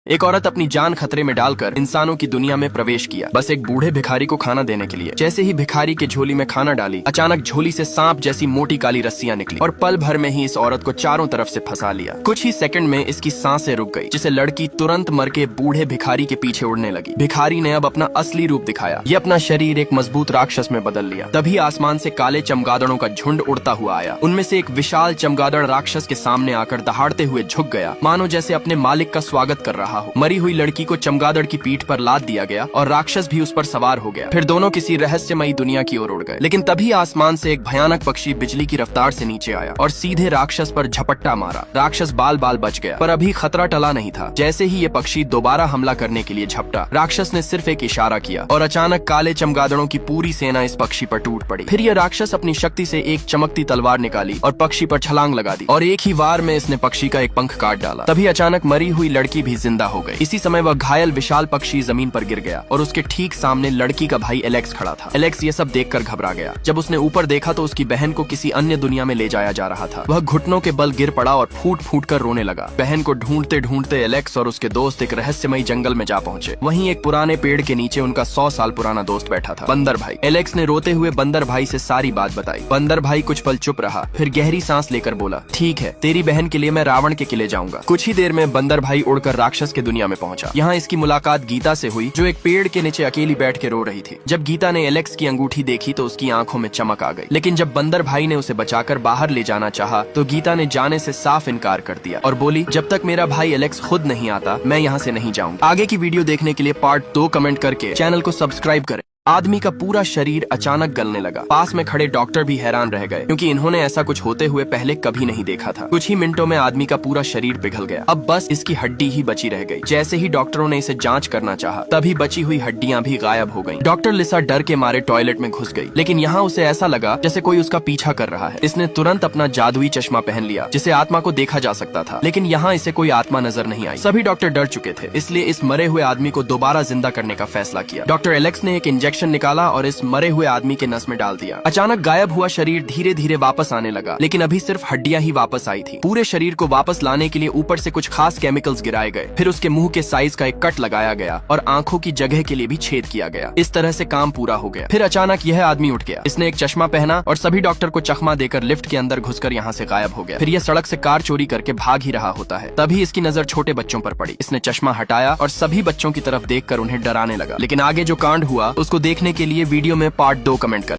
एक औरत अपनी जान खतरे में डालकर इंसानों की दुनिया में प्रवेश किया, बस एक बूढ़े भिखारी को खाना देने के लिए। जैसे ही भिखारी के झोली में खाना डाली, अचानक झोली से सांप जैसी मोटी काली रस्सियां निकली और पल भर में ही इस औरत को चारों तरफ से फंसा लिया। कुछ ही सेकंड में इसकी सांसें रुक गई, जिसे लड़की तुरंत मर के बूढ़े भिखारी के पीछे उड़ने लगी। भिखारी ने अब अपना असली रूप दिखाया, ये अपना शरीर एक मजबूत राक्षस में बदल लिया। तभी आसमान से काले चमगादड़ों का झुंड उड़ता हुआ आया। उनमें से एक विशाल चमगादड़ राक्षस के सामने आकर दहाड़ते हुए झुक गया, मानो जैसे अपने मालिक का स्वागत कर रहा हो। मरी हुई लड़की को चमगादड़ की पीठ पर लाद दिया गया और राक्षस भी उस पर सवार हो गया। फिर दोनों किसी रहस्यमयी दुनिया की ओर उड़ गए। लेकिन तभी आसमान से एक भयानक पक्षी बिजली की रफ्तार से नीचे आया और सीधे राक्षस पर झपट्टा मारा। राक्षस बाल बाल बच गया, पर अभी खतरा टला नहीं था। जैसे ही ये पक्षी दोबारा हमला करने के लिए झपटा, राक्षस ने सिर्फ एक इशारा किया और अचानक काले चमगादड़ों की पूरी सेना इस पक्षी पर टूट पड़ी। फिर यह राक्षस अपनी शक्ति से एक चमकती तलवार निकाली और पक्षी पर छलांग लगा दी और एक ही वार में इसने पक्षी का एक पंख काट डाला। तभी अचानक मरी हुई लड़की भी जिंदा हो गई। इसी समय वह घायल विशाल पक्षी जमीन पर गिर गया और उसके ठीक सामने लड़की का भाई एलेक्स खड़ा था। एलेक्स ये सब देखकर घबरा गया। जब उसने ऊपर देखा तो उसकी बहन को किसी अन्य दुनिया में ले जाया जा रहा था। वह घुटनों के बल गिर पड़ा और फूट फूट कर रोने लगा। बहन को ढूंढते ढूंढते एलेक्स और उसके दोस्त एक रहस्यमयी जंगल में जा पहुंचे। वहीं एक पुराने पेड़ के नीचे उनका 100 साल पुराना दोस्त बैठा था, बंदर भाई। एलेक्स ने रोते हुए बंदर भाई से सारी बात बताई। बंदर भाई कुछ पल चुप रहा, फिर गहरी सांस लेकर बोला, ठीक है, तेरी बहन के लिए मैं रावण के किले जाऊंगा। कुछ ही देर में बंदर भाई उड़कर राक्षस के दुनिया में पहुंचा। यहाँ इसकी मुलाकात गीता से हुई, जो एक पेड़ के नीचे अकेली बैठ के रो रही थी। जब गीता ने एलेक्स की अंगूठी देखी तो उसकी आंखों में चमक आ गई। लेकिन जब बंदर भाई ने उसे बचाकर बाहर ले जाना चाहा तो गीता ने जाने से साफ इनकार कर दिया और बोली, जब तक मेरा भाई एलेक्स खुद नहीं आता मैं यहाँ से नहीं जाऊंगा। आगे की वीडियो देखने के लिए पार्ट 2 कमेंट करके चैनल को सब्सक्राइब करें। आदमी का पूरा शरीर अचानक गलने लगा। पास में खड़े डॉक्टर भी हैरान रह गए, क्योंकि इन्होंने ऐसा कुछ होते हुए पहले कभी नहीं देखा था। कुछ ही मिनटों में आदमी का पूरा शरीर पिघल गया। अब बस इसकी हड्डी ही बची रह गई। जैसे ही डॉक्टरों ने इसे जांच करना चाहा, तभी बची हुई हड्डियां भी गायब हो गईं। डॉक्टर लिसा डर के मारे टॉयलेट में घुस गई, लेकिन यहाँ उसे ऐसा लगा जैसे कोई उसका पीछा कर रहा है। इसने तुरंत अपना जादुई चश्मा पहन लिया, जिसे आत्मा को देखा जा सकता था। लेकिन यहाँ इसे कोई आत्मा नजर नहीं आई। सभी डॉक्टर डर चुके थे, इसलिए इस मरे हुए आदमी को दोबारा जिंदा करने का फैसला किया। डॉक्टर एलेक्स ने एक इंजेक्शन निकाला और इस मरे हुए आदमी के नस में डाल दिया। अचानक गायब हुआ शरीर धीरे धीरे वापस आने लगा, लेकिन अभी सिर्फ हड्डियां ही वापस आई थी। पूरे शरीर को वापस लाने के लिए ऊपर से कुछ खास केमिकल्स गिराए गए। फिर उसके मुंह के साइज का एक कट लगाया गया और आंखों की जगह के लिए भी छेद किया गया। इस तरह से काम पूरा हो गया। फिर अचानक यह आदमी उठ गया। इसने एक चश्मा पहना और सभी डॉक्टर को चकमा देकर लिफ्ट के अंदर घुसकर यहाँ से गायब हो गया। फिर यह सड़क से कार चोरी करके भाग ही रहा होता है। तभी इसकी नजर छोटे बच्चों पर पड़ी। इसने चश्मा हटाया और सभी बच्चों की तरफ देखकर उन्हें डराने लगा। लेकिन आगे जो कांड हुआ उसको देखने के लिए वीडियो में पार्ट 2 कमेंट कर।